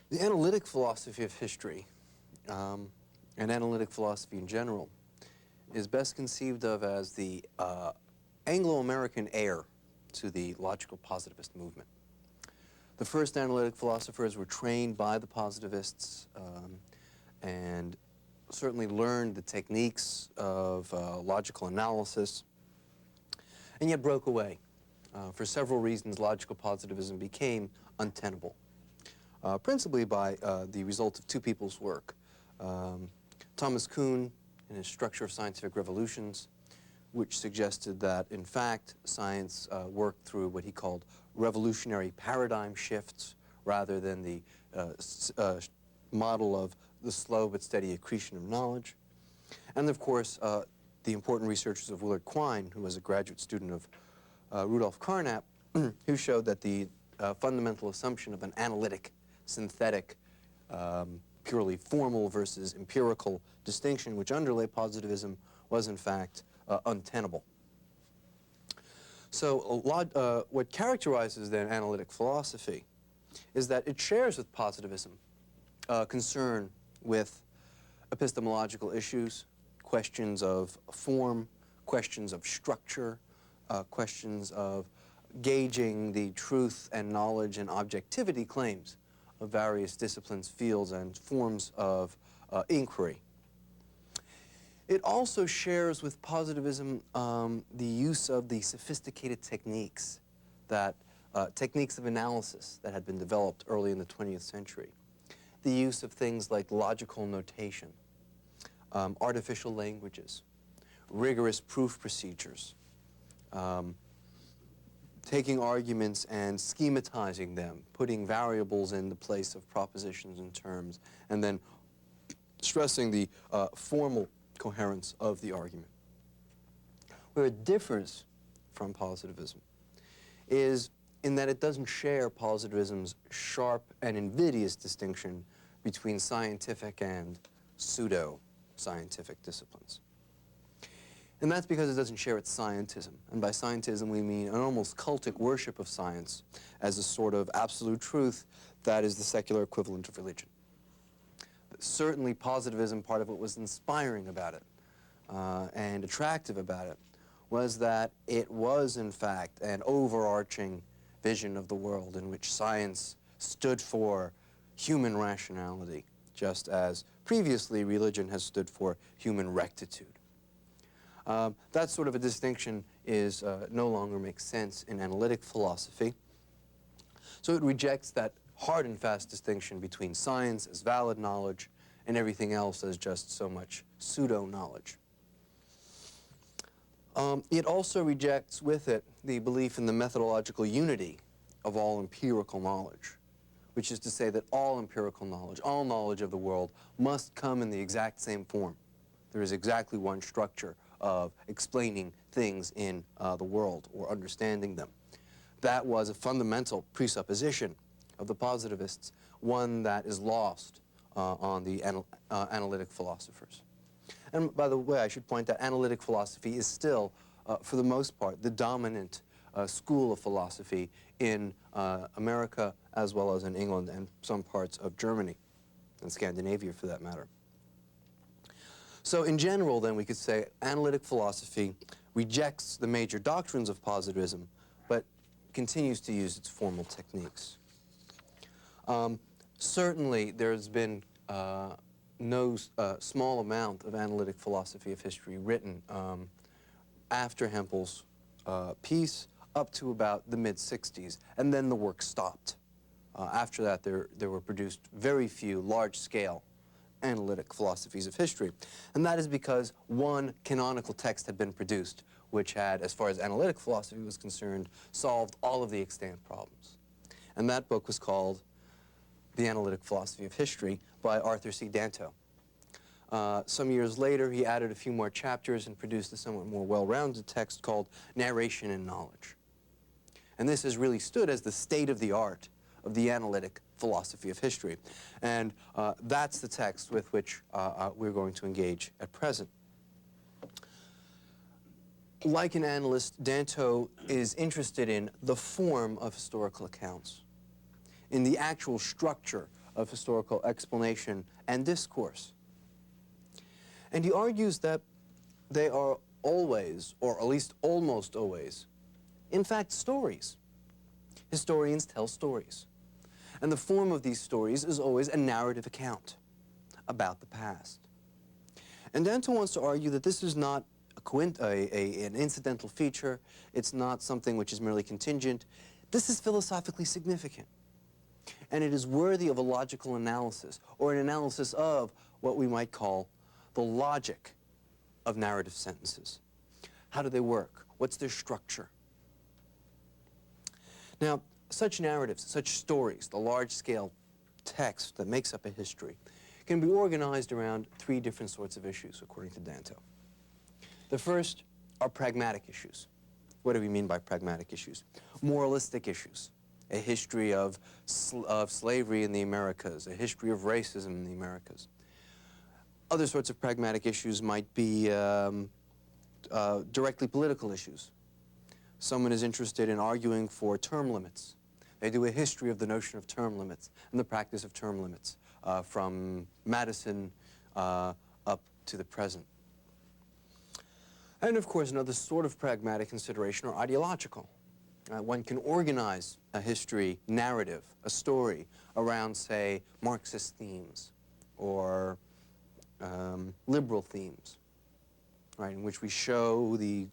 The analytic philosophy of history, and analytic philosophy in general, is best conceived of as the Anglo-American heir to the logical positivist movement. The first analytic philosophers were trained by the positivists and certainly learned the techniques of logical analysis, and yet broke away. For several reasons, logical positivism became untenable, principally by the result of two people's work. Thomas Kuhn, in his Structure of Scientific Revolutions, which suggested that, in fact, science worked through what he called revolutionary paradigm shifts rather than the model of the slow but steady accretion of knowledge. And, of course, the important researches of Willard Quine, who was a graduate student of Rudolf Carnap, who showed that the fundamental assumption of an analytic, synthetic, purely formal versus empirical distinction which underlay positivism was, in fact, untenable. So what characterizes then analytic philosophy is that it shares with positivism concern with epistemological issues, questions of form, questions of structure, questions of gauging the truth and knowledge and objectivity claims of various disciplines, fields, and forms of inquiry. It also shares with positivism the use of the sophisticated techniques of analysis that had been developed early in the 20th century. The use of things like logical notation, artificial languages, rigorous proof procedures, taking arguments and schematizing them, putting variables in the place of propositions and terms, and then stressing the formal coherence of the argument. Where it differs from positivism is in that it doesn't share positivism's sharp and invidious distinction between scientific and pseudo-scientific disciplines. And that's because it doesn't share its scientism. And by scientism, we mean an almost cultic worship of science as a sort of absolute truth that is the secular equivalent of religion. Certainly, positivism, part of what was inspiring about it and attractive about it was that it was, in fact, an overarching vision of the world in which science stood for human rationality, just as previously religion has stood for human rectitude. That sort of a distinction is no longer makes sense in analytic philosophy. So it rejects that hard and fast distinction between science as valid knowledge and everything else as just so much pseudo-knowledge. It also rejects with it the belief in the methodological unity of all empirical knowledge, which is to say that all empirical knowledge, all knowledge of the world, must come in the exact same form. There is exactly one structure of explaining things in the world or understanding them. That was a fundamental presupposition of the positivists, one that is lost on the analytic philosophers. And by the way, I should point out analytic philosophy is still, for the most part, the dominant school of philosophy in America as well as in England and some parts of Germany and Scandinavia for that matter. So in general, then, we could say analytic philosophy rejects the major doctrines of positivism, but continues to use its formal techniques. Certainly, there's been no small amount of analytic philosophy of history written after Hempel's piece up to about the mid-60s, and then the work stopped. After that, there were produced very few large-scale analytic philosophies of history. And that is because one canonical text had been produced, which had, as far as analytic philosophy was concerned, solved all of the extant problems. And that book was called The Analytic Philosophy of History by Arthur C. Danto. Some years later, he added a few more chapters and produced a somewhat more well-rounded text called Narration and Knowledge. And this has really stood as the state-of-the-art of the analytic philosophy of history. And that's the text with which we're going to engage at present. Like an analyst, Danto is interested in the form of historical accounts, in the actual structure of historical explanation and discourse. And he argues that they are always, or at least almost always, in fact, stories. Historians tell stories. And the form of these stories is always a narrative account about the past. And Danto wants to argue that this is not an incidental feature. It's not something which is merely contingent. This is philosophically significant. And it is worthy of a logical analysis, or an analysis of what we might call the logic of narrative sentences. How do they work? What's their structure? Now, such narratives, such stories, the large-scale text that makes up a history, can be organized around three different sorts of issues, according to Danto. The first are pragmatic issues. What do we mean by pragmatic issues? Moralistic issues. A history of slavery in the Americas, a history of racism in the Americas. Other sorts of pragmatic issues might be directly political issues. Someone is interested in arguing for term limits. They do a history of the notion of term limits and the practice of term limits from Madison up to the present. And of course, another sort of pragmatic consideration are ideological. One can organize a history narrative, a story, around, say, Marxist themes or liberal themes, right, in which we show the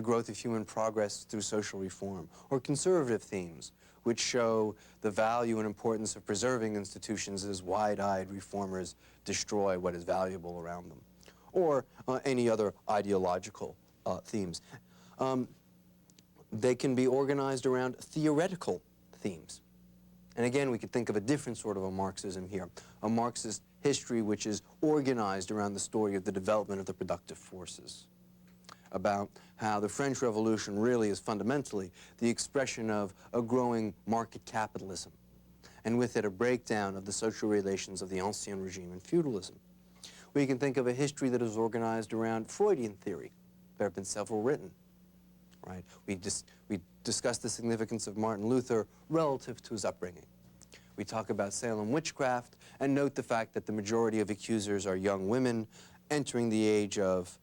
growth of human progress through social reform, or conservative themes, which show the value and importance of preserving institutions as wide-eyed reformers destroy what is valuable around them, or any other ideological themes. They can be organized around theoretical themes. And again, we could think of a different sort of a Marxism here, a Marxist history which is organized around the story of the development of the productive forces, about how the French Revolution really is fundamentally the expression of a growing market capitalism, and with it a breakdown of the social relations of the Ancien regime and feudalism. We can think of a history that is organized around Freudian theory. There have been several written. Right? We discuss the significance of Martin Luther relative to his upbringing. We talk about Salem witchcraft and note the fact that the majority of accusers are young women entering the age of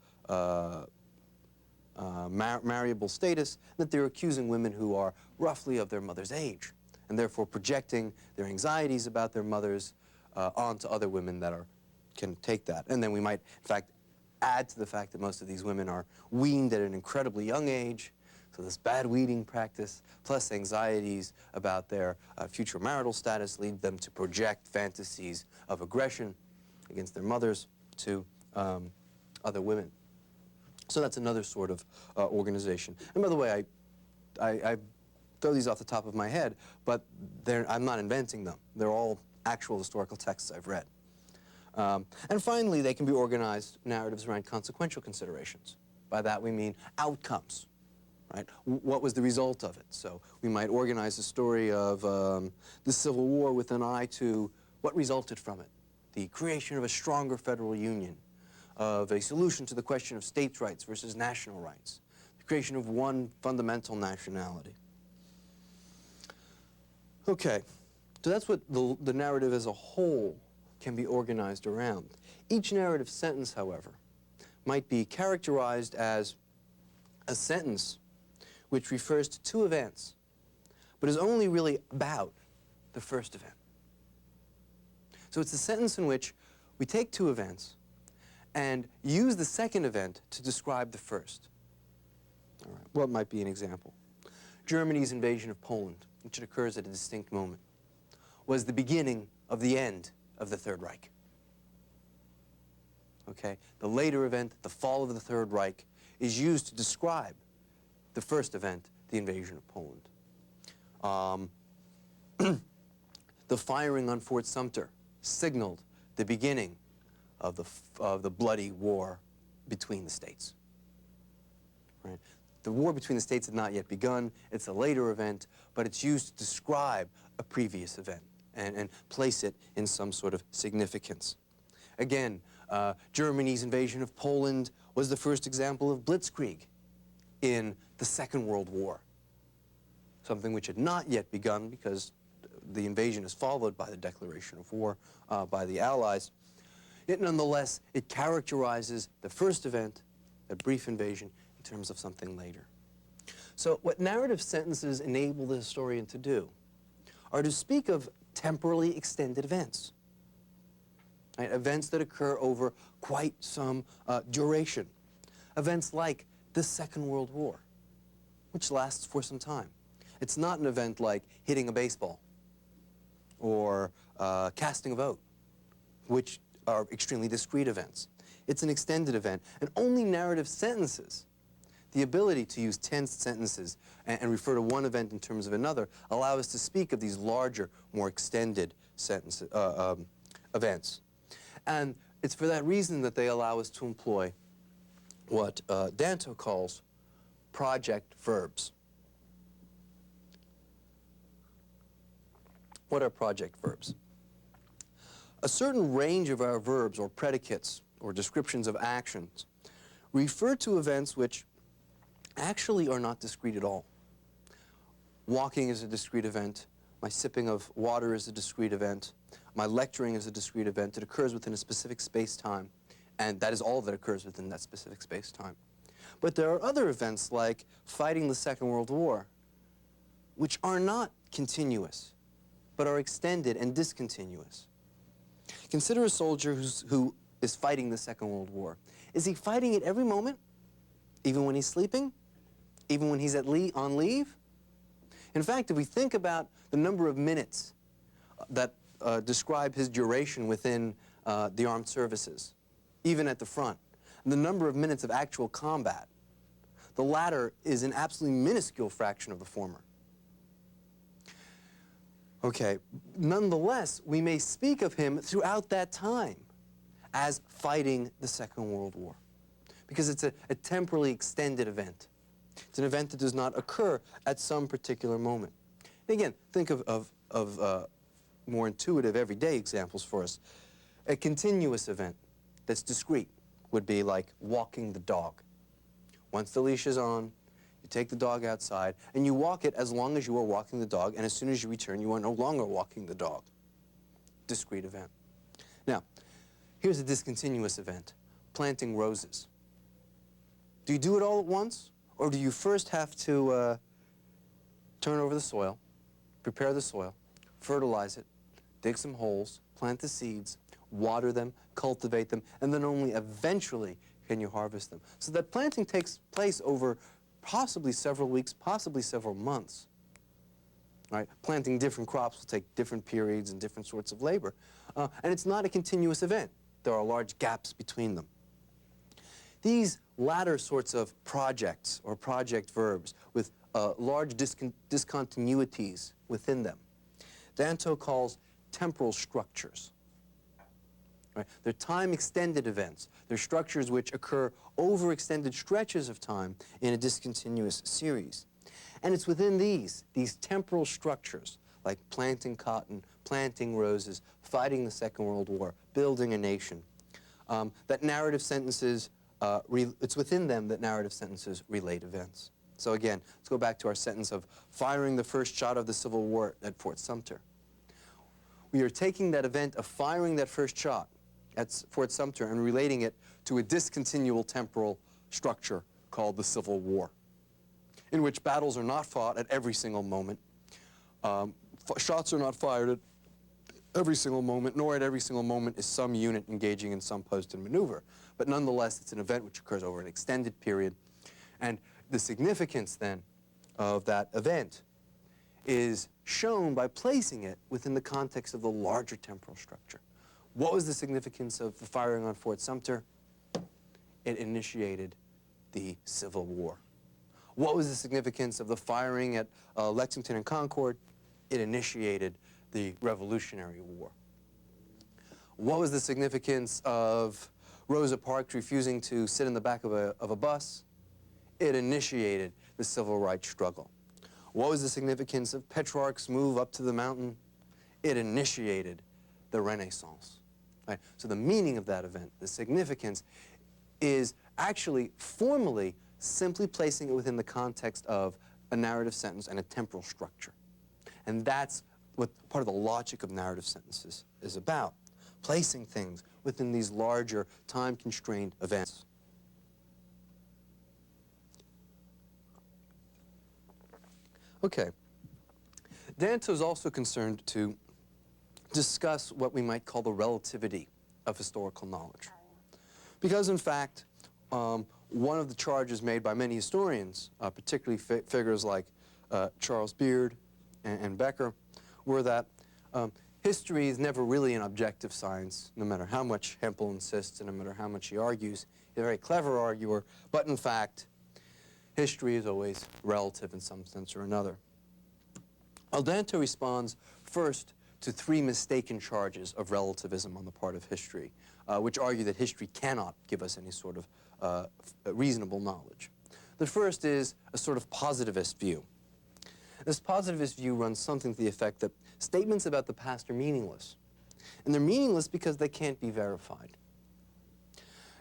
marriable status, and that they're accusing women who are roughly of their mother's age, and therefore projecting their anxieties about their mothers onto other women that can take that. And then we might, in fact, add to the fact that most of these women are weaned at an incredibly young age, so this bad weaning practice, plus anxieties about their future marital status, lead them to project fantasies of aggression against their mothers to other women. So that's another sort of organization. And by the way, I throw these off the top of my head, but I'm not inventing them. They're all actual historical texts I've read. And finally, they can be organized narratives around consequential considerations. By that we mean outcomes, right? What was the result of it? So we might organize the story of the Civil War with an eye to what resulted from it. The creation of a stronger federal union, of a solution to the question of states' rights versus national rights, the creation of one fundamental nationality. Okay, so that's what the narrative as a whole can be organized around. Each narrative sentence, however, might be characterized as a sentence which refers to two events, but is only really about the first event. So it's a sentence in which we take two events and use the second event to describe the first. All right, what might be an example? Germany's invasion of Poland, which occurs at a distinct moment, was the beginning of the end of the Third Reich. Okay? The later event, the fall of the Third Reich, is used to describe the first event, the invasion of Poland. The firing on Fort Sumter signaled the beginning of the bloody war between the states. Right? The war between the states had not yet begun. It's a later event, but it's used to describe a previous event and place it in some sort of significance. Again, Germany's invasion of Poland was the first example of blitzkrieg in the Second World War, something which had not yet begun because the invasion is followed by the declaration of war by the Allies, nonetheless, it characterizes the first event, a brief invasion, in terms of something later. So what narrative sentences enable the historian to do are to speak of temporally extended events, right? Events that occur over quite some duration. Events like the Second World War, which lasts for some time. It's not an event like hitting a baseball or casting a vote, which are extremely discrete events. It's an extended event, and only narrative sentences, the ability to use tensed sentences and refer to one event in terms of another, allow us to speak of these larger, more extended sentences, events. And it's for that reason that they allow us to employ what Danto calls project verbs. What are project verbs? A certain range of our verbs or predicates or descriptions of actions refer to events which actually are not discrete at all. Walking is a discrete event. My sipping of water is a discrete event. My lecturing is a discrete event. It occurs within a specific space-time, and that is all that occurs within that specific space-time. But there are other events like fighting the Second World War, which are not continuous, but are extended and discontinuous. Consider a soldier who is fighting the Second World War. Is he fighting it every moment, even when he's sleeping, even when he's on leave? In fact, if we think about the number of minutes that describe his duration within the armed services, even at the front, and the number of minutes of actual combat, the latter is an absolutely minuscule fraction of the former. Okay, nonetheless, we may speak of him throughout that time as fighting the Second World War, because it's a temporally extended event. It's an event that does not occur at some particular moment. And again, think of more intuitive everyday examples for us. A continuous event that's discrete would be like walking the dog. Once the leash is on, you take the dog outside, and you walk it as long as you are walking the dog, and as soon as you return, you are no longer walking the dog. Discrete event. Now, here's a discontinuous event, planting roses. Do you do it all at once, or do you first have to turn over the soil, prepare the soil, fertilize it, dig some holes, plant the seeds, water them, cultivate them, and then only eventually can you harvest them? So that planting takes place over possibly several weeks, possibly several months. Right? Planting different crops will take different periods and different sorts of labor. And it's not a continuous event. There are large gaps between them. These latter sorts of projects or project verbs with large discontinuities within them, Danto calls temporal structures. Right? They're time-extended events. They're structures which occur over extended stretches of time in a discontinuous series. And it's within these temporal structures, like planting cotton, planting roses, fighting the Second World War, building a nation, that narrative sentences, it's within them that narrative sentences relate events. So again, let's go back to our sentence of firing the first shot of the Civil War at Fort Sumter. We are taking that event of firing that first shot at Fort Sumter and relating it to a discontinual temporal structure called the Civil War, in which battles are not fought at every single moment. Shots are not fired at every single moment, nor at every single moment is some unit engaging in some post and maneuver. But nonetheless, it's an event which occurs over an extended period. And the significance, then, of that event is shown by placing it within the context of the larger temporal structure. What was the significance of the firing on Fort Sumter? It initiated the Civil War. What was the significance of the firing at Lexington and Concord? It initiated the Revolutionary War. What was the significance of Rosa Parks refusing to sit in the back of a bus? It initiated the Civil Rights struggle. What was the significance of Petrarch's move up to the mountain? It initiated the Renaissance. Right? So the meaning of that event, the significance, is actually formally simply placing it within the context of a narrative sentence and a temporal structure. And that's what part of the logic of narrative sentences is about, placing things within these larger time-constrained events. Okay. Danto is also concerned to discuss what we might call the relativity of historical knowledge. Because, in fact, one of the charges made by many historians, particularly figures like Charles Beard and Becker, were that history is never really an objective science, no matter how much Hempel insists and no matter how much he argues. He's a very clever arguer, but in fact, history is always relative in some sense or another. Danto responds first to three mistaken charges of relativism on the part of history, which argue that history cannot give us any sort of reasonable knowledge. The first is a sort of positivist view. This positivist view runs something to the effect that statements about the past are meaningless. And they're meaningless because they can't be verified.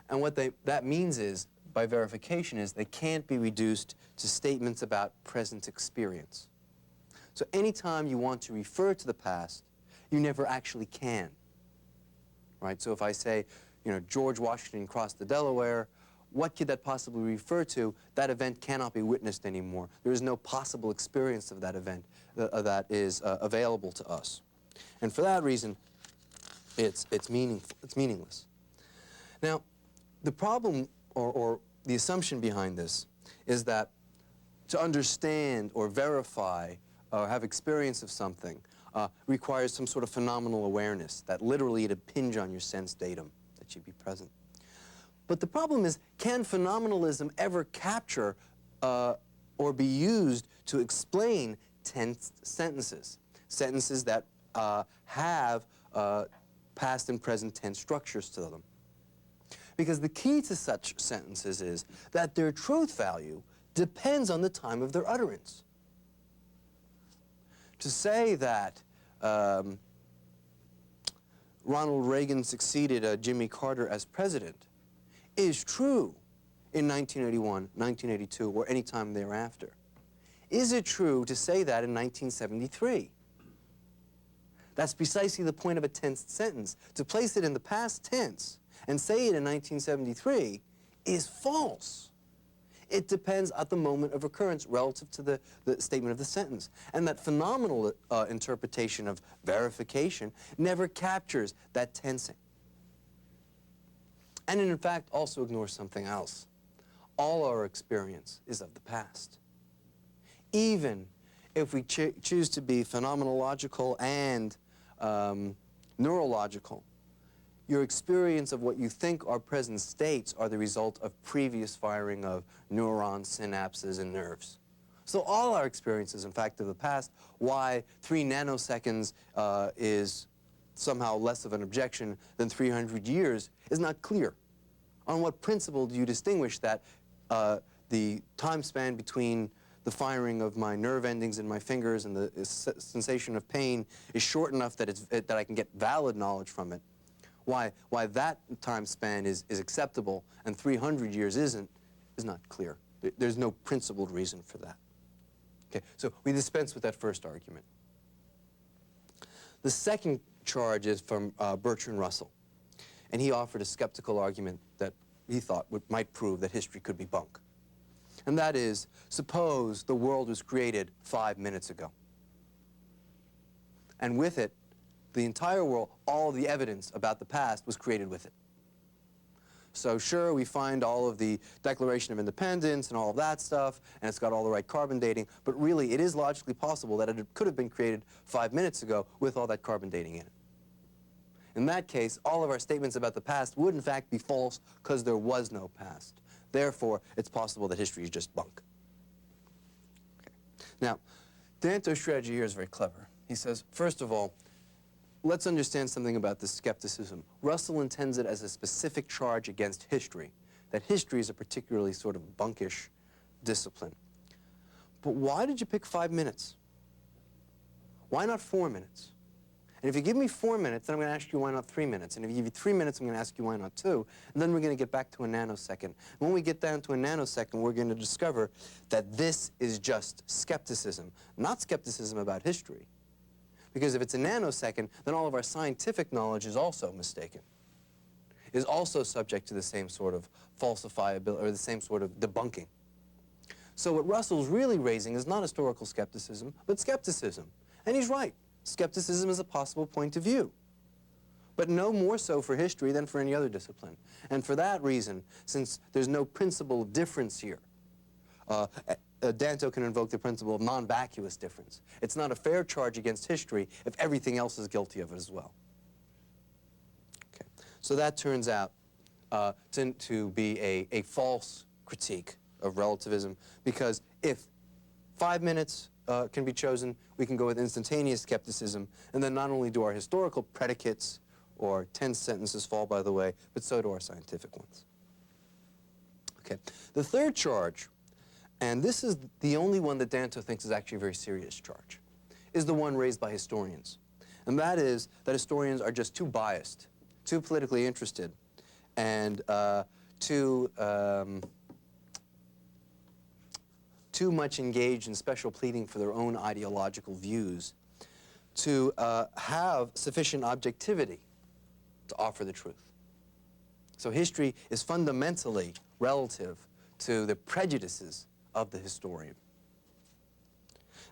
And what that means is, by verification, is they can't be reduced to statements about present experience. So anytime you want to refer to the past, you never actually can. Right? So if I say, you know, George Washington crossed the Delaware, what could that possibly refer to? That event cannot be witnessed anymore. There is no possible experience of that event that is available to us. And for that reason, it's meaningless. Now, the problem or the assumption behind this is that to understand or verify or have experience of something requires some sort of phenomenal awareness, that literally it'd impinge on your sense datum, that you'd be present. But the problem is, can phenomenalism ever capture or be used to explain tense sentences? Sentences that have past and present tense structures to them. Because the key to such sentences is that their truth value depends on the time of their utterance. To say that Ronald Reagan succeeded Jimmy Carter as president is true in 1981, 1982, or any time thereafter. Is it true to say that in 1973? That's precisely the point of a tense sentence. To place it in the past tense and say it in 1973 is false. It depends at the moment of occurrence relative to the statement of the sentence. And that phenomenal interpretation of verification never captures that tensing. And it, in fact, also ignores something else. All our experience is of the past. Even if we choose to be phenomenological and neurological, your experience of what you think are present states are the result of previous firing of neurons, synapses, and nerves. So all our experiences, in fact, of the past, why 3 nanoseconds is somehow less of an objection than 300 years is not clear. On what principle do you distinguish that the time span between the firing of my nerve endings in my fingers and the sensation of pain is short enough that, that I can get valid knowledge from it? Why that time span is acceptable and 300 years isn't, is not clear. There's no principled reason for that. Okay, so we dispense with that first argument. The second charge is from Bertrand Russell, and he offered a skeptical argument that he thought might prove that history could be bunk. And that is, suppose the world was created 5 minutes ago. And with it, the entire world, all the evidence about the past was created with it. So sure, we find all of the Declaration of Independence and all of that stuff, and it's got all the right carbon dating, but really it is logically possible that it could have been created 5 minutes ago with all that carbon dating in it. In that case, all of our statements about the past would in fact be false because there was no past. Therefore, it's possible that history is just bunk. Okay. Now, Danto's strategy here is very clever. He says, first of all, let's understand something about this skepticism. Russell intends it as a specific charge against history, that history is a particularly sort of bunkish discipline. But why did you pick 5 minutes? Why not 4 minutes? And if you give me 4 minutes, then I'm going to ask you why not 3 minutes. And if you give me 3 minutes, I'm going to ask you why not 2. And then we're going to get back to a nanosecond. When we get down to a nanosecond, we're going to discover that this is just skepticism, not skepticism about history, Because if it's a nanosecond, then all of our scientific knowledge is also mistaken, is also subject to the same sort of falsifiability, or the same sort of debunking. So what Russell's really raising is not historical skepticism, but skepticism. And he's right. Skepticism is a possible point of view, but no more so for history than for any other discipline. And for that reason, since there's no principle of difference here, Danto can invoke the principle of non-vacuous difference. It's not a fair charge against history if everything else is guilty of it as well. Okay. So that turns out to be a false critique of relativism, because if 5 minutes can be chosen, we can go with instantaneous skepticism, and then not only do our historical predicates or 10 sentences fall by the way, but so do our scientific ones. Okay. The third charge, and this is the only one that Danto thinks is actually a very serious charge, is the one raised by historians. And that is that historians are just too biased, too politically interested, and too much engaged in special pleading for their own ideological views to have sufficient objectivity to offer the truth. So history is fundamentally relative to the prejudices of the historian.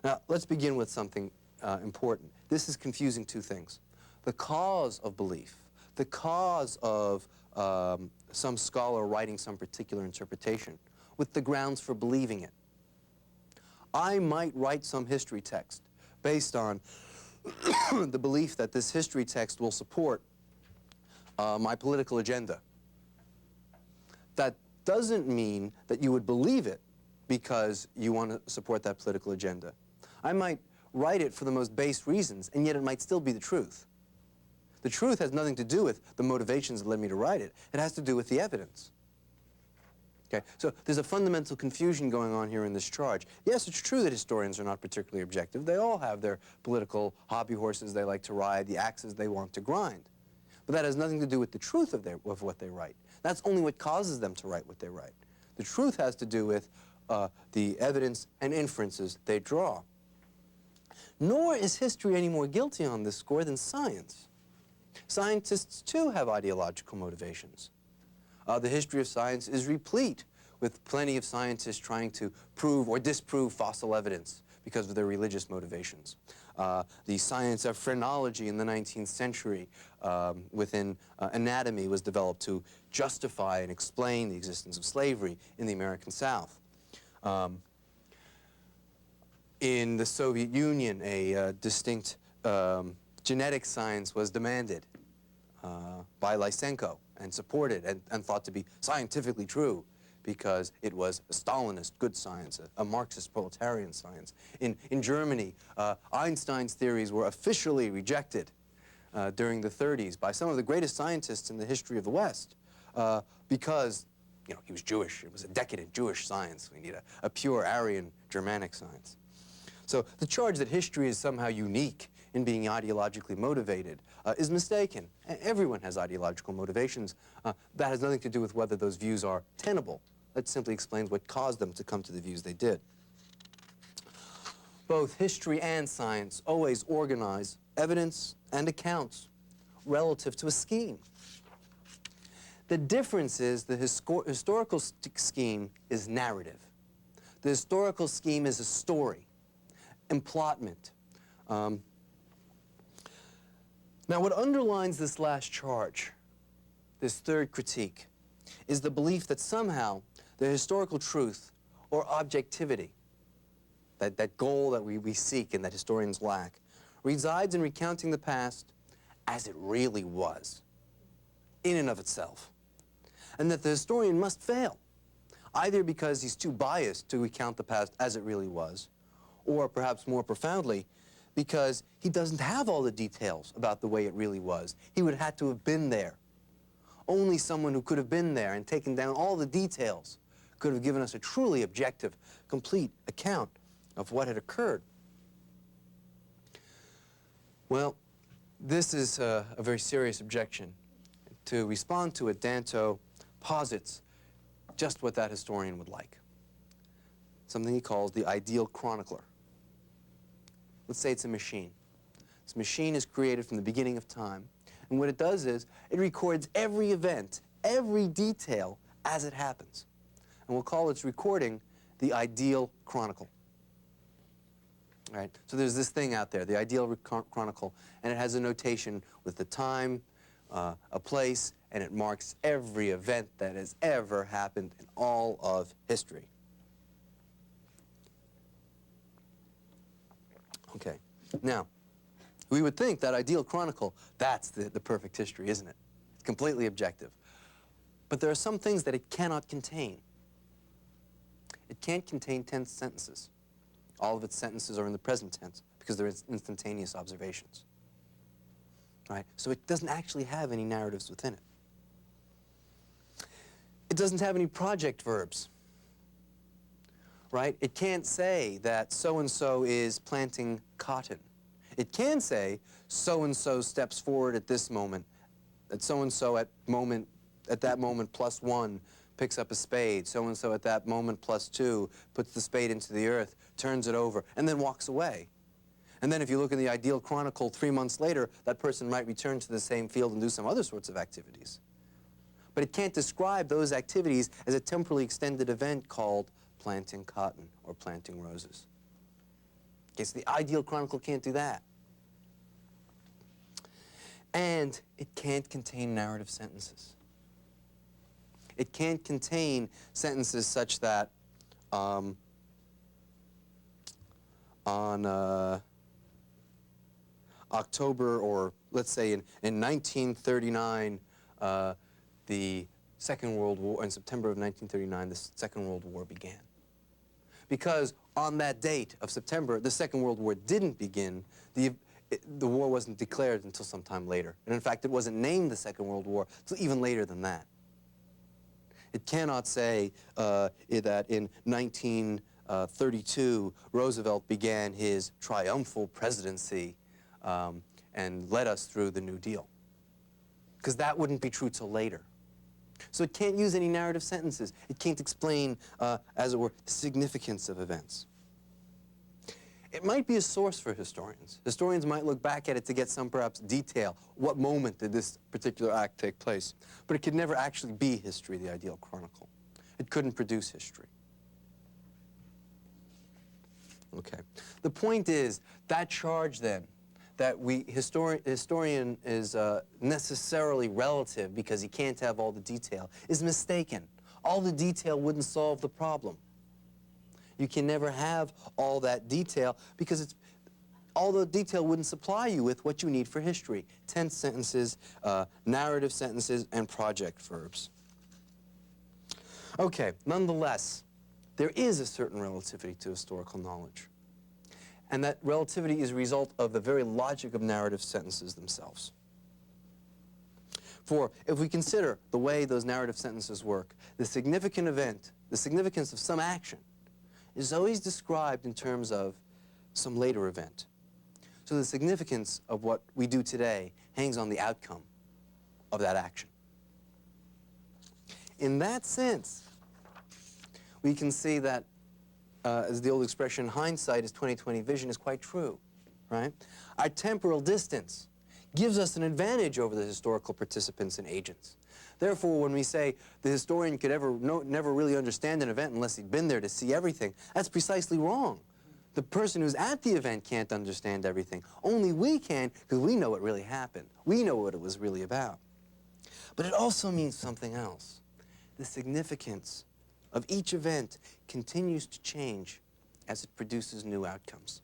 Now, let's begin with something important. This is confusing two things. The cause of belief, the cause of some scholar writing some particular interpretation, with the grounds for believing it. I might write some history text based on the belief that this history text will support my political agenda. That doesn't mean that you would believe it because you want to support that political agenda. I might write it for the most base reasons, and yet it might still be the truth. The truth has nothing to do with the motivations that led me to write it. It has to do with the evidence. Okay, so there's a fundamental confusion going on here in this charge. Yes, it's true that historians are not particularly objective. They all have their political hobby horses they like to ride, the axes they want to grind. But that has nothing to do with the truth of what they write. That's only what causes them to write what they write. The truth has to do with the evidence and inferences they draw. Nor is history any more guilty on this score than science. Scientists, too, have ideological motivations. The history of science is replete with plenty of scientists trying to prove or disprove fossil evidence because of their religious motivations. The science of phrenology in the 19th century within anatomy was developed to justify and explain the existence of slavery in the American South. In the Soviet Union, a distinct genetic science was demanded by Lysenko and supported and thought to be scientifically true because it was a Stalinist good science, a Marxist proletarian science. In Germany, Einstein's theories were officially rejected during the 30s by some of the greatest scientists in the history of the West because, you know, he was Jewish. It was a decadent Jewish science. We need a pure Aryan Germanic science. So the charge that history is somehow unique in being ideologically motivated is mistaken. Everyone has ideological motivations. That has nothing to do with whether those views are tenable. That simply explains what caused them to come to the views they did. Both history and science always organize evidence and accounts relative to a scheme. The difference is the historical scheme is narrative. The historical scheme is a story, emplotment. Now, what underlines this last charge, this third critique, is the belief that somehow the historical truth or objectivity, that goal that we seek and that historians lack, resides in recounting the past as it really was, in and of itself. And that the historian must fail, either because he's too biased to recount the past as it really was, or perhaps more profoundly, because he doesn't have all the details about the way it really was. He would have had to have been there. Only someone who could have been there and taken down all the details could have given us a truly objective, complete account of what had occurred. Well, this is a very serious objection. To respond to it, Danto posits just what that historian would like. Something he calls the ideal chronicler. Let's say it's a machine. This machine is created from the beginning of time. And what it does is it records every event, every detail as it happens. And we'll call its recording the Ideal Chronicle. Right? So there's this thing out there, the Ideal Chronicle, and it has a notation with the time, a place, and it marks every event that has ever happened in all of history. Okay. Now, we would think that Ideal Chronicle, that's the perfect history, isn't it? It's completely objective. But there are some things that it cannot contain. It can't contain tense sentences. All of its sentences are in the present tense because they're instantaneous observations. Right? So it doesn't actually have any narratives within it. It doesn't have any project verbs. Right? It can't say that so-and-so is planting cotton. It can say so-and-so steps forward at this moment, that so-and-so at that moment +1 picks up a spade, so-and-so at that moment +2 puts the spade into the earth, turns it over, and then walks away. And then if you look in the Ideal Chronicle 3 months later, that person might return to the same field and do some other sorts of activities. But it can't describe those activities as a temporally extended event called planting cotton or planting roses. Okay, so the Ideal Chronicle can't do that. And it can't contain narrative sentences. It can't contain sentences such that on October, or let's say in 1939, the Second World War, in September of 1939, the Second World War began. Because on that date of September, the Second World War didn't begin. The war wasn't declared until some time later. And in fact, it wasn't named the Second World War until even later than that. It cannot say that in 1932, Roosevelt began his triumphal presidency and led us through the New Deal. Because that wouldn't be true till later. So it can't use any narrative sentences. It can't explain, as it were, the significance of events. It might be a source for historians. Historians might look back at it to get some, perhaps, detail. What moment did this particular act take place? But it could never actually be history, the Ideal Chronicle. It couldn't produce history. Okay. The point is, that charge, then, that historian is necessarily relative because he can't have all the detail, is mistaken. All the detail wouldn't solve the problem. You can never have all that detail because all the detail wouldn't supply you with what you need for history: tense sentences, narrative sentences, and project verbs. Okay, nonetheless, there is a certain relativity to historical knowledge. And that relativity is a result of the very logic of narrative sentences themselves. For if we consider the way those narrative sentences work, the significant event, the significance of some action, is always described in terms of some later event. So the significance of what we do today hangs on the outcome of that action. In that sense, we can see that, as the old expression, hindsight is 20/20 vision, is quite true, right? Our temporal distance gives us an advantage over the historical participants and agents. Therefore, when we say the historian could never really understand an event unless he'd been there to see everything, that's precisely wrong. The person who's at the event can't understand everything. Only we can, because we know what really happened. We know what it was really about. But it also means something else. The significance of each event continues to change as it produces new outcomes,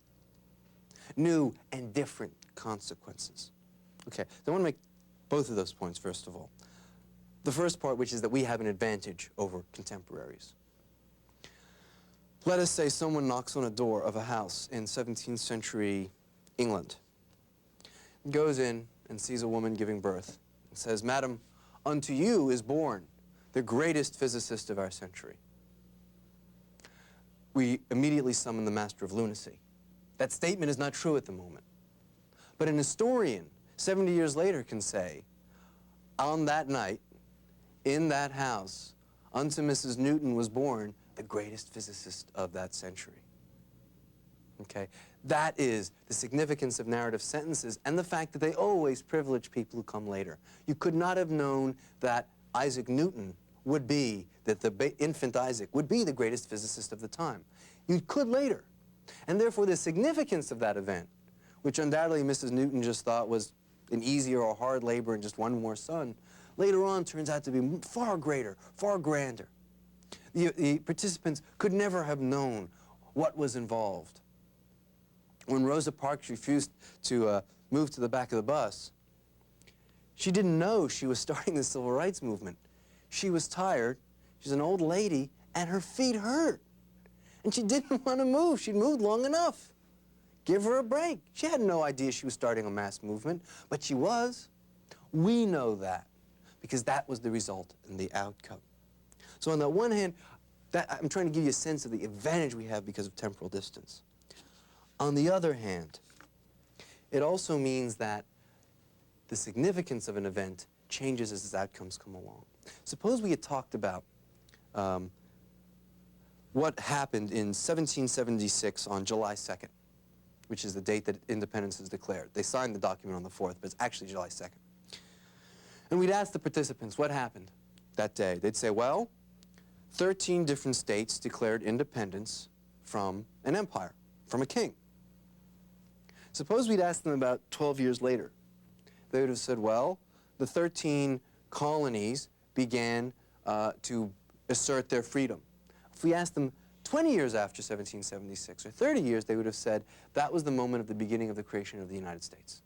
new and different consequences. Okay, so I want to make both of those points, first of all. The first part, which is that we have an advantage over contemporaries. Let us say someone knocks on a door of a house in 17th century England, goes in and sees a woman giving birth, and says, "Madam, unto you is born the greatest physicist of our century." We immediately summon the master of lunacy. That statement is not true at the moment. But an historian, 70 years later, can say, on that night, in that house, unto Mrs. Newton was born the greatest physicist of that century. Okay? That is the significance of narrative sentences and the fact that they always privilege people who come later. You could not have known that Isaac Newton would be, that the infant Isaac would be the greatest physicist of the time. You could later. And therefore the significance of that event, which undoubtedly Mrs. Newton just thought was an easier or hard labor and just one more son, later on turns out to be far greater, far grander. The participants could never have known what was involved. When Rosa Parks refused to move to the back of the bus, she didn't know she was starting the civil rights movement. She was tired, she's an old lady, and her feet hurt. And she didn't want to move. She'd moved long enough. Give her a break. She had no idea she was starting a mass movement, but she was. We know that because that was the result and the outcome. So on the one hand, I'm trying to give you a sense of the advantage we have because of temporal distance. On the other hand, it also means that the significance of an event changes as its outcomes come along. Suppose we had talked about what happened in 1776 on July 2nd, which is the date that independence is declared. They signed the document on the 4th, but it's actually July 2nd. And we'd ask the participants what happened that day. They'd say, well, 13 different states declared independence from an empire, from a king. Suppose we'd asked them about 12 years later. They would have said, well, the 13 colonies began to assert their freedom. If we asked them 20 years after 1776 or 30 years, they would have said that was the moment of the beginning of the creation of the United States.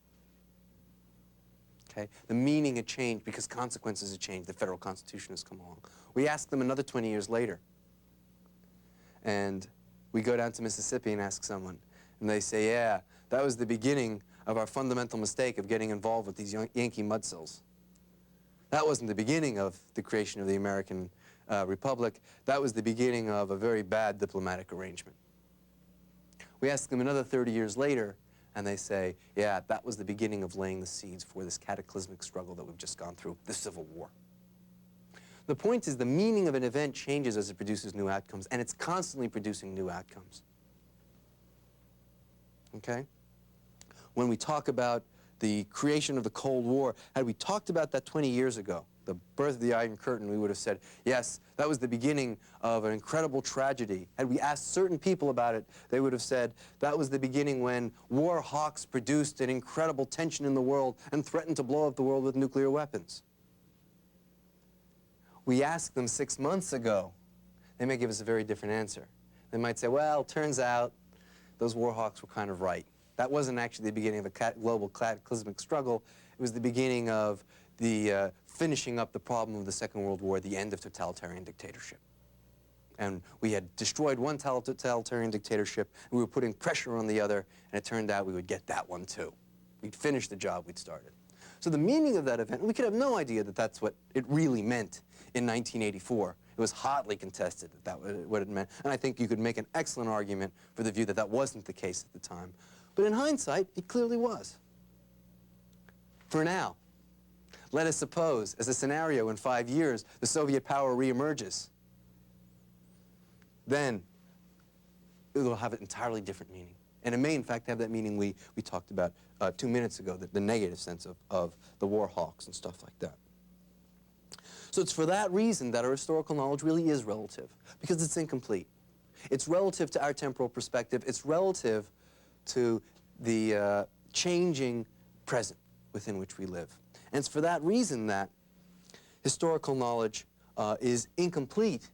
Okay? The meaning had changed because consequences had changed. The federal constitution has come along. We ask them another 20 years later, and we go down to Mississippi and ask someone, and they say, yeah, that was the beginning of our fundamental mistake of getting involved with these Yankee mudsills. That wasn't the beginning of the creation of the American Republic. That was the beginning of a very bad diplomatic arrangement. We ask them another 30 years later, and they say, yeah, that was the beginning of laying the seeds for this cataclysmic struggle that we've just gone through, the Civil War. The point is the meaning of an event changes as it produces new outcomes, and it's constantly producing new outcomes. Okay? When we talk about the creation of the Cold War, had we talked about that 20 years ago, the birth of the Iron Curtain, we would have said, yes, that was the beginning of an incredible tragedy. Had we asked certain people about it, they would have said that was the beginning when war hawks produced an incredible tension in the world and threatened to blow up the world with nuclear weapons. We asked them 6 months ago, they may give us a very different answer. They might say, well, turns out those war hawks were kind of right. That wasn't actually the beginning of a global cataclysmic struggle. It was the beginning of the finishing up the problem of the Second World War, the end of totalitarian dictatorship. And we had destroyed one totalitarian dictatorship, and we were putting pressure on the other, and it turned out we would get that one too. We'd finish the job we'd started. So the meaning of that event, we could have no idea that that's what it really meant in 1984. It was hotly contested that that was what it meant. And I think you could make an excellent argument for the view that that wasn't the case at the time. But in hindsight, it clearly was. For now, let us suppose, as a scenario, in 5 years, the Soviet power reemerges. Then it will have an entirely different meaning. And it may, in fact, have that meaning we talked about 2 minutes ago, the negative sense of the war hawks and stuff like that. So it's for that reason that our historical knowledge really is relative, because it's incomplete. It's relative to our temporal perspective. It's relative to the changing present within which we live. And it's for that reason that historical knowledge is incomplete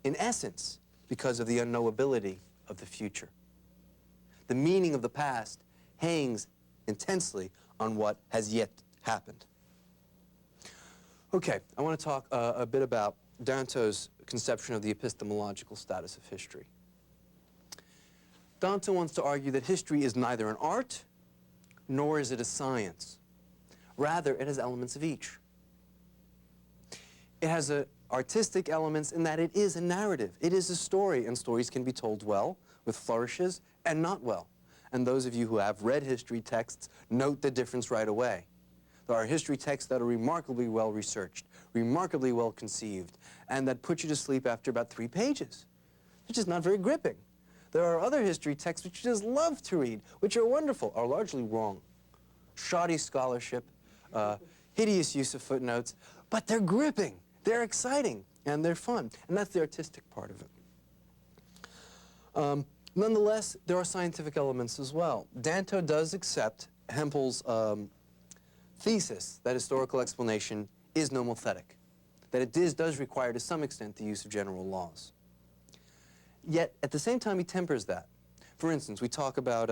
in essence because of the unknowability of the future. The meaning of the past hangs intensely on what has yet happened. Okay, I want to talk a bit about Danto's conception of the epistemological status of history. Danto wants to argue that history is neither an art, nor is it a science. Rather, it has elements of each. It has artistic elements in that it is a narrative. It is a story, and stories can be told well, with flourishes, and not well. And those of you who have read history texts note the difference right away. There are history texts that are remarkably well researched, remarkably well conceived, and that put you to sleep after about 3 pages. It's just not very gripping. There are other history texts which you just love to read, which are wonderful, are largely wrong. Shoddy scholarship, hideous use of footnotes, but they're gripping, they're exciting, and they're fun. And that's the artistic part of it. Nonetheless, there are scientific elements as well. Danto does accept Hempel's thesis that historical explanation is nomothetic, that it does require to some extent the use of general laws. Yet, at the same time, he tempers that. For instance, we talk about,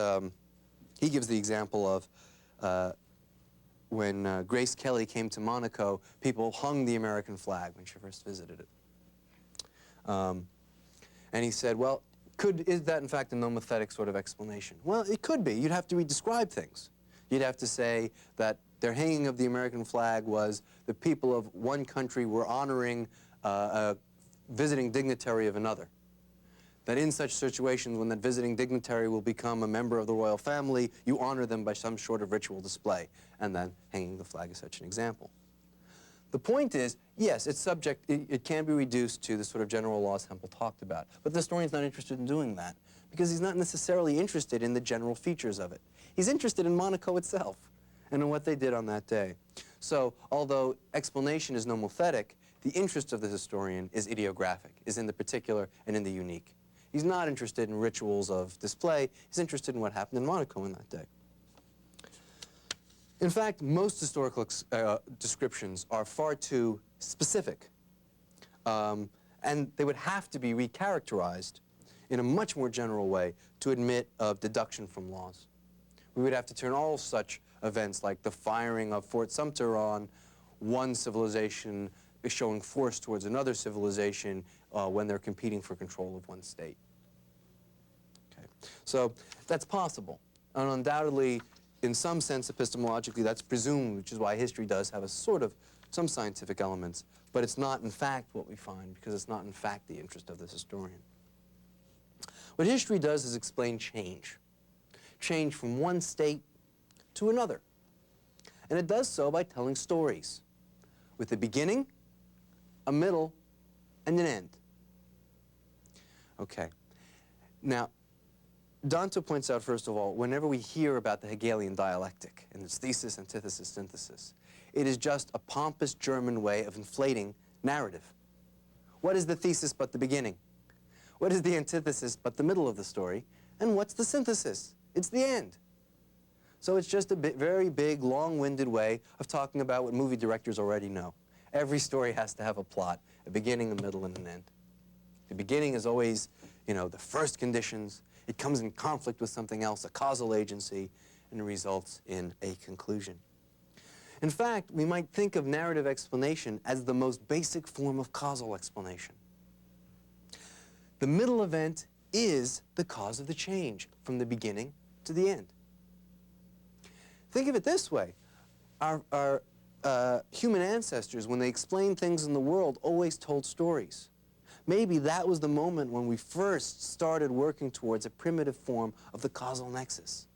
he gives the example of when Grace Kelly came to Monaco, people hung the American flag when she first visited it. And he said, well, is that in fact a nomothetic sort of explanation? Well, it could be. You'd have to redescribe things. You'd have to say that their hanging of the American flag was the people of one country were honoring a visiting dignitary of another. That in such situations, when that visiting dignitary will become a member of the royal family, you honor them by some sort of ritual display, and then hanging the flag is such an example. The point is, yes, it's subject, it can be reduced to the sort of general laws Hempel talked about, but the historian's not interested in doing that, because he's not necessarily interested in the general features of it. He's interested in Monaco itself, and in what they did on that day. So, although explanation is nomothetic, the interest of the historian is ideographic, is in the particular and in the unique. He's not interested in rituals of display. He's interested in what happened in Monaco in that day. In fact, most historical descriptions are far too specific, and they would have to be recharacterized in a much more general way to admit of deduction from laws. We would have to turn all such events like the firing of Fort Sumter on one civilization showing force towards another civilization when they're competing for control of one state. Okay. So that's possible. And undoubtedly, in some sense, epistemologically, that's presumed, which is why history does have a sort of some scientific elements. But it's not, in fact, what we find, because it's not, in fact, the interest of this historian. What history does is explain change. Change from one state to another. And it does so by telling stories, with a beginning, a middle, and an end. Okay. Now, Danto points out, first of all, whenever we hear about the Hegelian dialectic and its thesis, antithesis, synthesis, it is just a pompous German way of inflating narrative. What is the thesis but the beginning? What is the antithesis but the middle of the story? And what's the synthesis? It's the end. So it's just a very big, long-winded way of talking about what movie directors already know. Every story has to have a plot, a beginning, a middle, and an end. The beginning is always, you know, the first conditions. It comes in conflict with something else, a causal agency, and it results in a conclusion. In fact, we might think of narrative explanation as the most basic form of causal explanation. The middle event is the cause of the change, from the beginning to the end. Think of it this way. Our human ancestors, when they explained things in the world, always told stories. Maybe that was the moment when we first started working towards a primitive form of the causal nexus.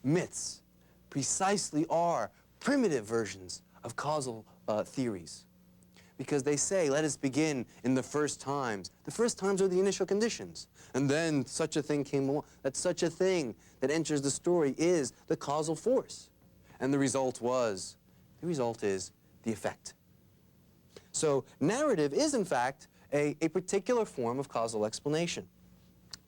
Myths precisely are primitive versions of causal theories, because they say, let us begin in the first times. The first times are the initial conditions. And then such a thing came along. That such a thing that enters the story is the causal force. And the result is the effect. So narrative is, in fact, a particular form of causal explanation.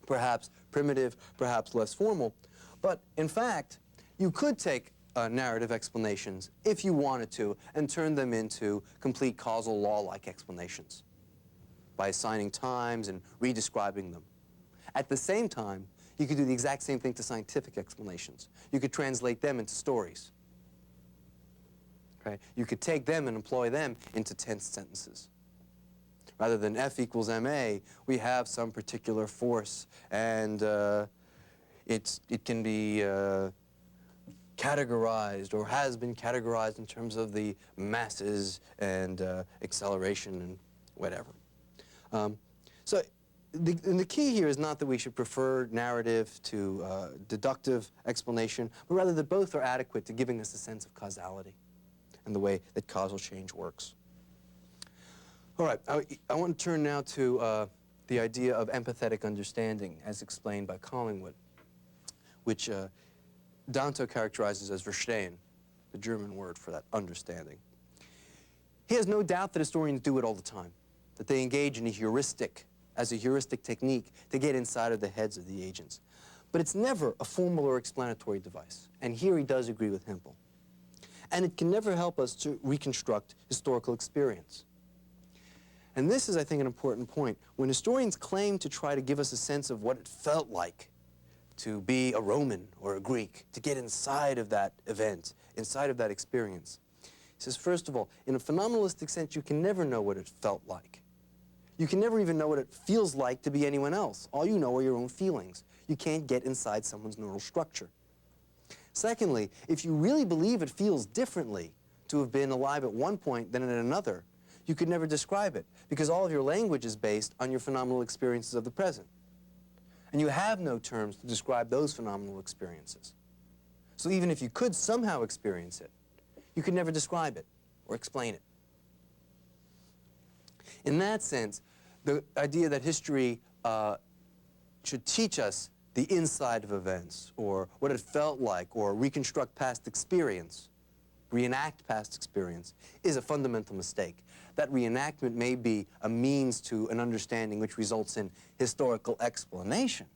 Perhaps primitive, perhaps less formal. But in fact, you could take narrative explanations, if you wanted to, and turn them into complete causal law-like explanations by assigning times and redescribing them. At the same time, you could do the exact same thing to scientific explanations. You could translate them into stories. Okay? You could take them and employ them into tense sentences. Rather than F equals ma, we have some particular force, and it can be categorized, or has been categorized in terms of the masses and acceleration and whatever. So the key here is not that we should prefer narrative to deductive explanation, but rather that both are adequate to giving us a sense of causality and the way that causal change works. All right, I want to turn now to the idea of empathetic understanding as explained by Collingwood, which Danto characterizes as Verstehen, the German word for that understanding. He has no doubt that historians do it all the time, that they engage in a heuristic, as a heuristic technique to get inside of the heads of the agents. But it's never a formal or explanatory device, and here he does agree with Hempel. And it can never help us to reconstruct historical experience. And this is, I think, an important point. When historians claim to try to give us a sense of what it felt like to be a Roman or a Greek, to get inside of that event, inside of that experience, he says, first of all, in a phenomenalistic sense, you can never know what it felt like. You can never even know what it feels like to be anyone else. All you know are your own feelings. You can't get inside someone's neural structure. Secondly, if you really believe it feels differently to have been alive at one point than at another, you could never describe it, because all of your language is based on your phenomenal experiences of the present. And you have no terms to describe those phenomenal experiences. So even if you could somehow experience it, you could never describe it or explain it. In that sense, the idea that history should teach us the inside of events, or what it felt like, or reconstruct past experience, reenact past experience, is a fundamental mistake. That reenactment may be a means to an understanding which results in historical explanation,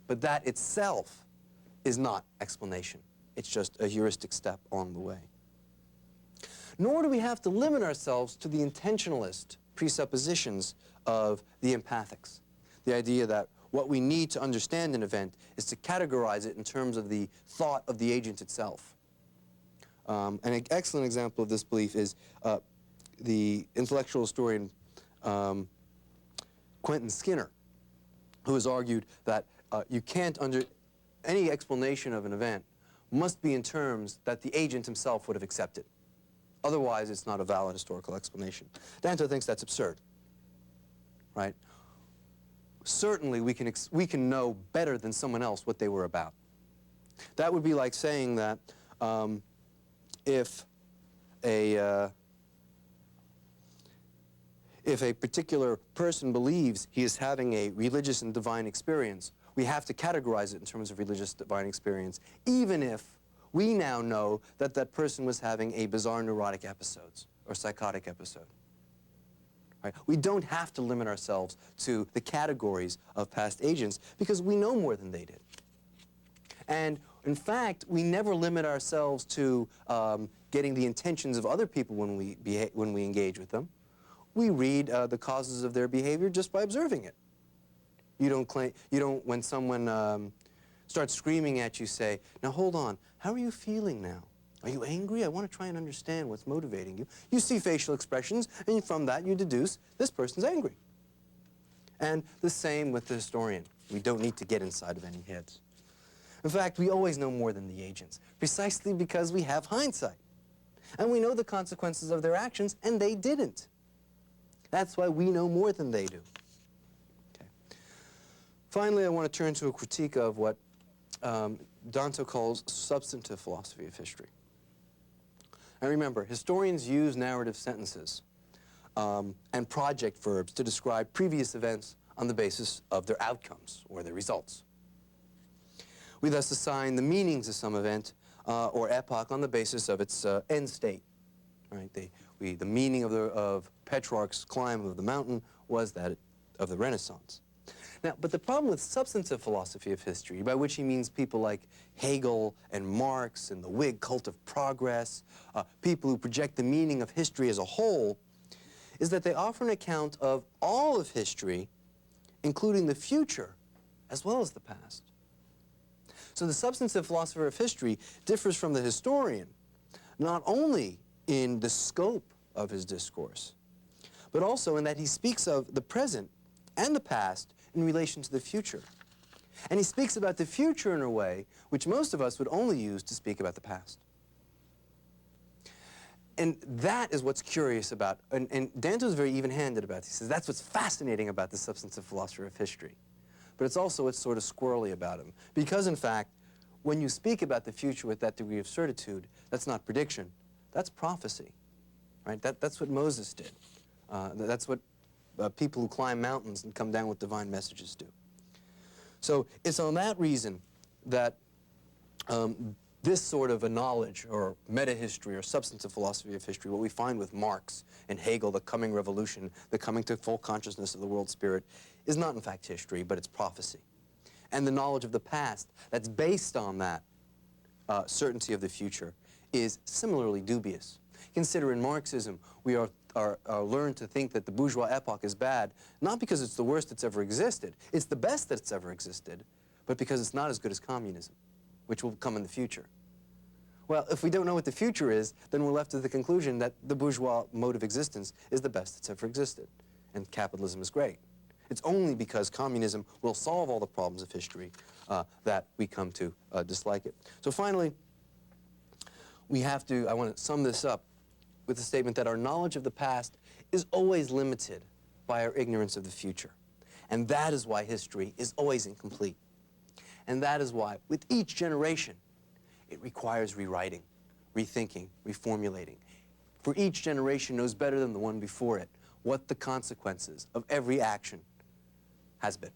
but that itself is not explanation. It's just a heuristic step on the way. Nor do we have to limit ourselves to the intentionalist presuppositions of the empathics. The idea that what we need to understand an event is to categorize it in terms of the thought of the agent itself. An excellent example of this belief is the intellectual historian Quentin Skinner, who has argued that you can't any explanation of an event must be in terms that the agent himself would have accepted. Otherwise, it's not a valid historical explanation. Danto thinks that's absurd, right? Certainly, we can know better than someone else what they were about. That would be like saying that if a particular person believes he is having a religious and divine experience, we have to categorize it in terms of religious divine experience, even if we now know that that person was having a bizarre neurotic episodes or psychotic episode. Right? We don't have to limit ourselves to the categories of past agents because we know more than they did. And in fact, we never limit ourselves to getting the intentions of other people when we engage with them. We read the causes of their behavior just by observing it. You don't, when someone starts screaming at you, say, now hold on, how are you feeling now? Are you angry? I want to try and understand what's motivating you. You see facial expressions, and from that you deduce this person's angry. And the same with the historian. We don't need to get inside of any heads. In fact, we always know more than the agents, precisely because we have hindsight. And we know the consequences of their actions, and they didn't. That's why we know more than they do. Okay. Finally, I want to turn to a critique of what Danto calls substantive philosophy of history. And remember, historians use narrative sentences and project verbs to describe previous events on the basis of their outcomes or their results. We thus assign the meanings of some event or epoch on the basis of its end state. Right? The meaning of Petrarch's climb of the mountain was that of the Renaissance. Now, but the problem with substantive philosophy of history, by which he means people like Hegel and Marx and the Whig cult of progress, people who project the meaning of history as a whole, is that they offer an account of all of history, including the future, as well as the past. So the substantive philosopher of history differs from the historian, not only in the scope of his discourse, but also in that he speaks of the present and the past in relation to the future. And he speaks about the future in a way which most of us would only use to speak about the past. And that is what's curious about, and Danto's very even-handed about this. He says that's what's fascinating about the substantive philosopher of history. But it's also what's sort of squirrely about him. Because, in fact, when you speak about the future with that degree of certitude, that's not prediction, that's prophecy. Right? That's what Moses did. That's what people who climb mountains and come down with divine messages do. So it's on that reason that this sort of a knowledge, or meta-history, or substantive philosophy of history, what we find with Marx and Hegel, the coming revolution, the coming to full consciousness of the world spirit, is not in fact history, but it's prophecy. And the knowledge of the past that's based on that certainty of the future is similarly dubious. Consider in Marxism, we are learned to think that the bourgeois epoch is bad, not because it's the worst that's ever existed, it's the best that's ever existed, but because it's not as good as communism, which will come in the future. Well, if we don't know what the future is, then we're left with the conclusion that the bourgeois mode of existence is the best that's ever existed, and capitalism is great. It's only because communism will solve all the problems of history that we come to dislike it. So finally, I want to sum this up with the statement that our knowledge of the past is always limited by our ignorance of the future. And that is why history is always incomplete. And that is why, with each generation, it requires rewriting, rethinking, reformulating. For each generation knows better than the one before it what the consequences of every action has been.